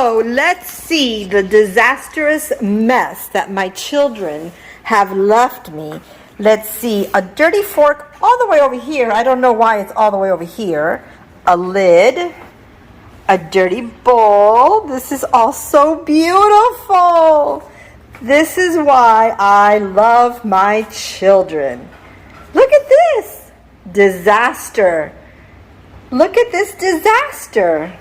So let's see the disastrous mess that my children have left me. Let's see, a dirty fork all the way over here. I don't know why it's all the way over here. A lid, a dirty bowl. This is all so beautiful. This is why I love my children. Look at this disaster. Look at this disaster.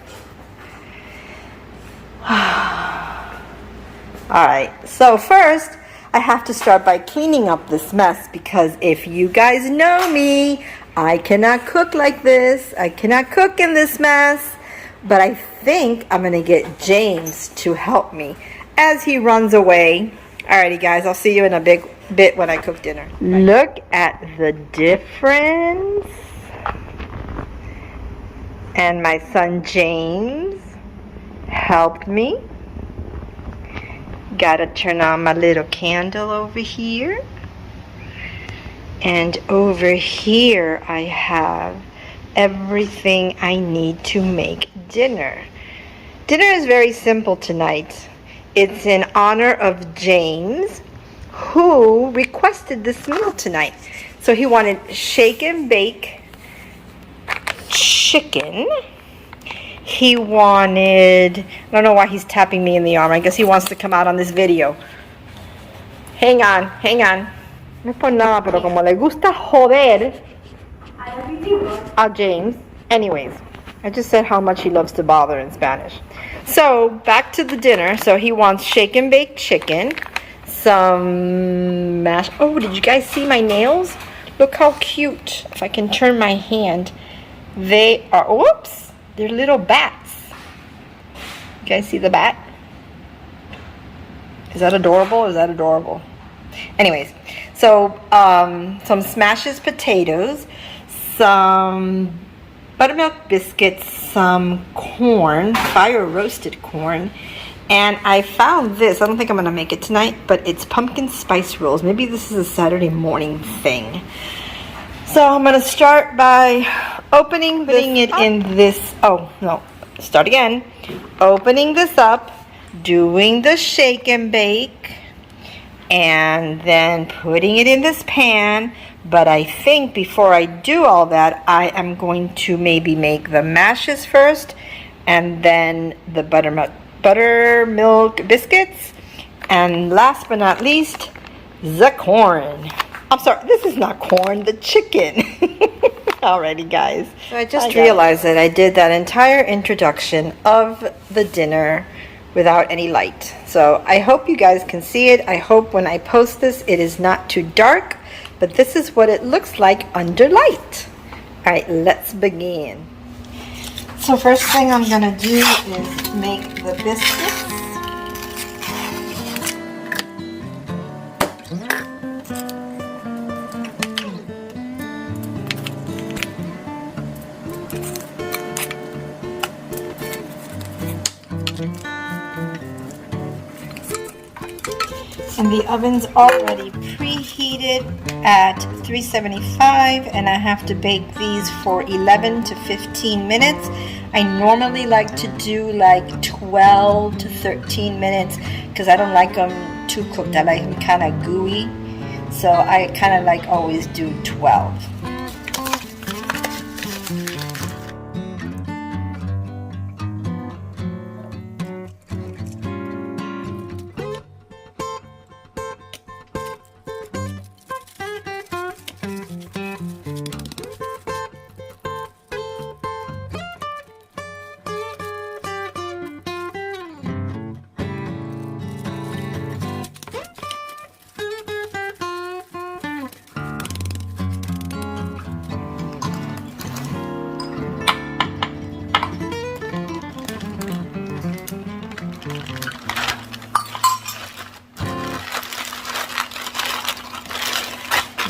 All right, so first I have to start by cleaning up this mess, because if you guys know me, I cannot cook like this. I cannot cook in this mess. But I think I'm gonna get James to help me as he runs away. Alrighty guys, I'll see you in a bit when I cook dinner. Look at the difference. And my son James helped me. Gotta turn on my little candle over here. And over here I have everything I need to make dinner. Dinner is very simple tonight. It's in honor of James, who requested this meal tonight. So he wanted shake and bake chicken. He wanted, I don't know why he's tapping me in the arm. I guess he wants to come out on this video. Hang on, hang on. No es por nada, pero como le gusta joder a James. Anyways, I just said how much he loves to bother in Spanish. So, back to the dinner. So he wants shake and bake chicken, some mashed, oh, did you guys see my nails? Look how cute. If I can turn my hand, they are, whoops. They're little bats. You guys see the bat? Is that adorable? Is that adorable? Anyways, so some smashed potatoes, some buttermilk biscuits, some corn, fire roasted corn, and I found this. I don't think I'm gonna make it tonight, but it's pumpkin spice rolls. Maybe this is a Saturday morning thing. So I'm gonna start by opening it in this, oh no, start again. Opening this up, doing the shake and bake, and then putting it in this pan. But I think before I do all that, I am going to maybe make the mashes first, and then the buttermilk biscuits, and last but not least, the corn. I'm sorry, this is not corn, the chicken. Alrighty guys. So I just realized that I did that entire introduction of the dinner without any light. So I hope you guys can see it. I hope when I post this it is not too dark, but this is what it looks like under light. Alright, let's begin. So first thing I'm gonna do is make the biscuits. And the oven's already preheated at 375, and I have to bake these for 11 to 15 minutes. I normally like to do like 12 to 13 minutes because I don't like them too cooked. I like them kind of gooey, so I kind of like always do 12.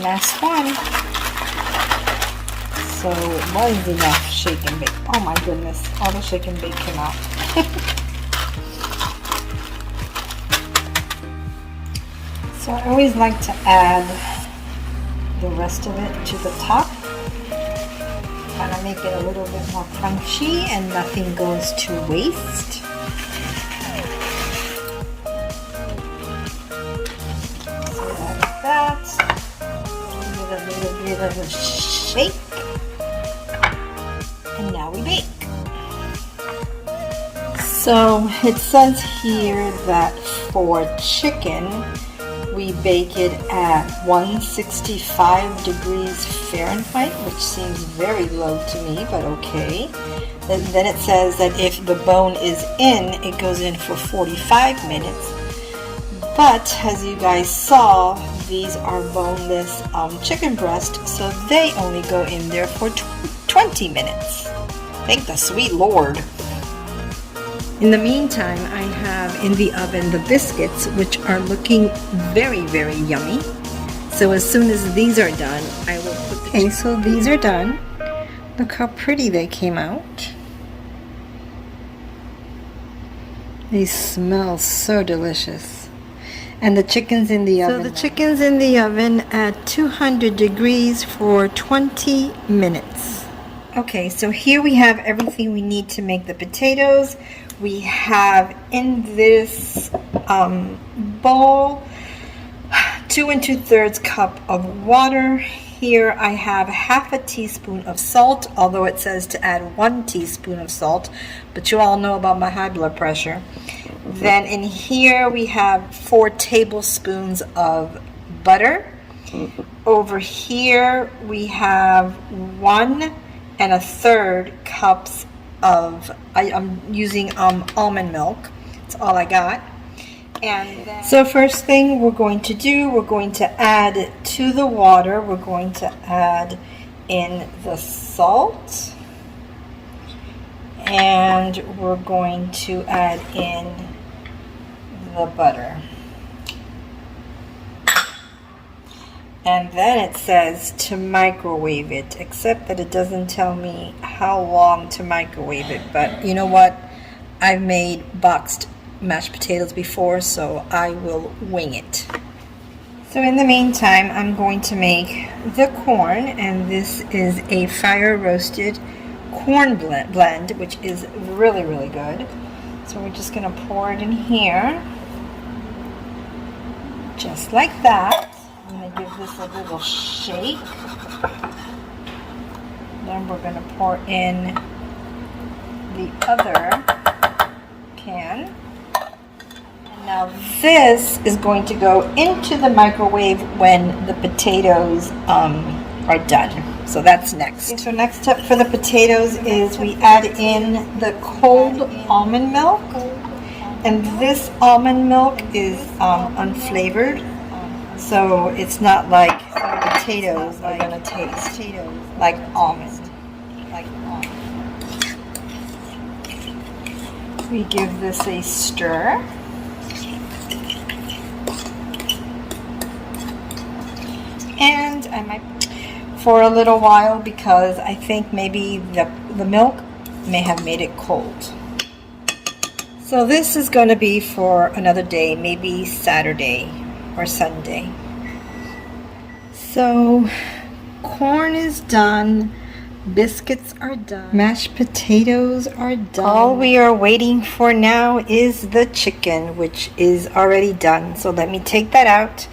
Last one. So one's enough shake and bake. Oh my goodness, all the shake and bake came out. So I always like to add the rest of it to the top. Kind of make it a little bit more crunchy and nothing goes to waste. that. Give it a little bit of a shake. And now we bake. So it says here that for chicken, we bake it at 165 degrees Fahrenheit, which seems very low to me, but okay. And then it says that if the bone is in, it goes in for 45 minutes. But as you guys saw, these are boneless chicken breasts, so they only go in there for 20 minutes. Thank the sweet Lord. In the meantime, I have in the oven the biscuits, which are looking very, very yummy. So as soon as these are done, I will put the... Okay, so these are done. Look how pretty they came out. They smell so delicious. And the chicken's in the oven. So the chicken's in the oven at 200 degrees for 20 minutes. Okay, so here we have everything we need to make the potatoes. We have in this bowl 2 2/3 cup of water. Here I have half a teaspoon of salt, although it says to add 1 teaspoon of salt, but you all know about my high blood pressure. Then in here we have 4 tablespoons of butter. Over here we have 1 1/3 cups of, I'm using almond milk. That's all I got. And then, so first thing we're going to do, we're going to add to the water, we're going to add in the salt, and we're going to add in the butter. And then it says to microwave it, except that it doesn't tell me how long to microwave it. But you know what? I've made boxed mashed potatoes before, so I will wing it. So in the meantime, I'm going to make the corn, and this is a fire roasted corn blend, which is really, really good. So we're just going to pour it in here, just like that. I'm going to give this a little shake. Then we're going to pour in the other can. And now this is going to go into the microwave when the potatoes are done. So that's next. Okay, so next step for the potatoes is we add in the cold almond milk. And this almond milk is unflavored. So it's not like the potatoes are going to taste like almond. We give this a stir. And I might for a little while, because I think maybe the milk may have made it cold. So this is going to be for another day, maybe Saturday or Sunday. So corn is done, biscuits are done, mashed potatoes are done. All we are waiting for now is the chicken, which is already done. So let me take that out,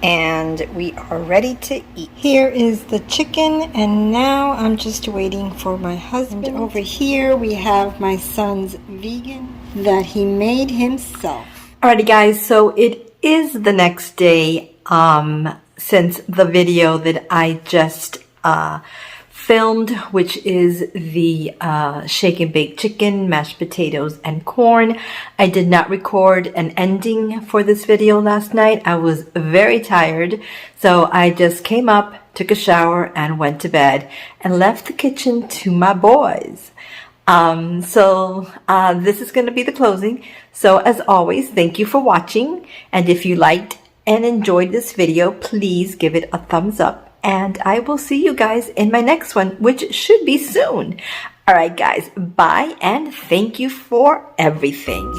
and we are ready to eat. Here is the chicken, and now I'm just waiting for my husband. Over here we have my son's vegan that he made himself. Alrighty guys, so it is the next day since the video that I just filmed, which is the shake and bake chicken, mashed potatoes, and corn. I did not record an ending for this video last night. I was very tired, so I just came up, took a shower, and went to bed, and left the kitchen to my boys. This is going to be the closing. So as always, thank you for watching, and if you liked and enjoyed this video, please give it a thumbs up, and I will see you guys in my next one, which should be soon. Alright guys, bye, and thank you for everything.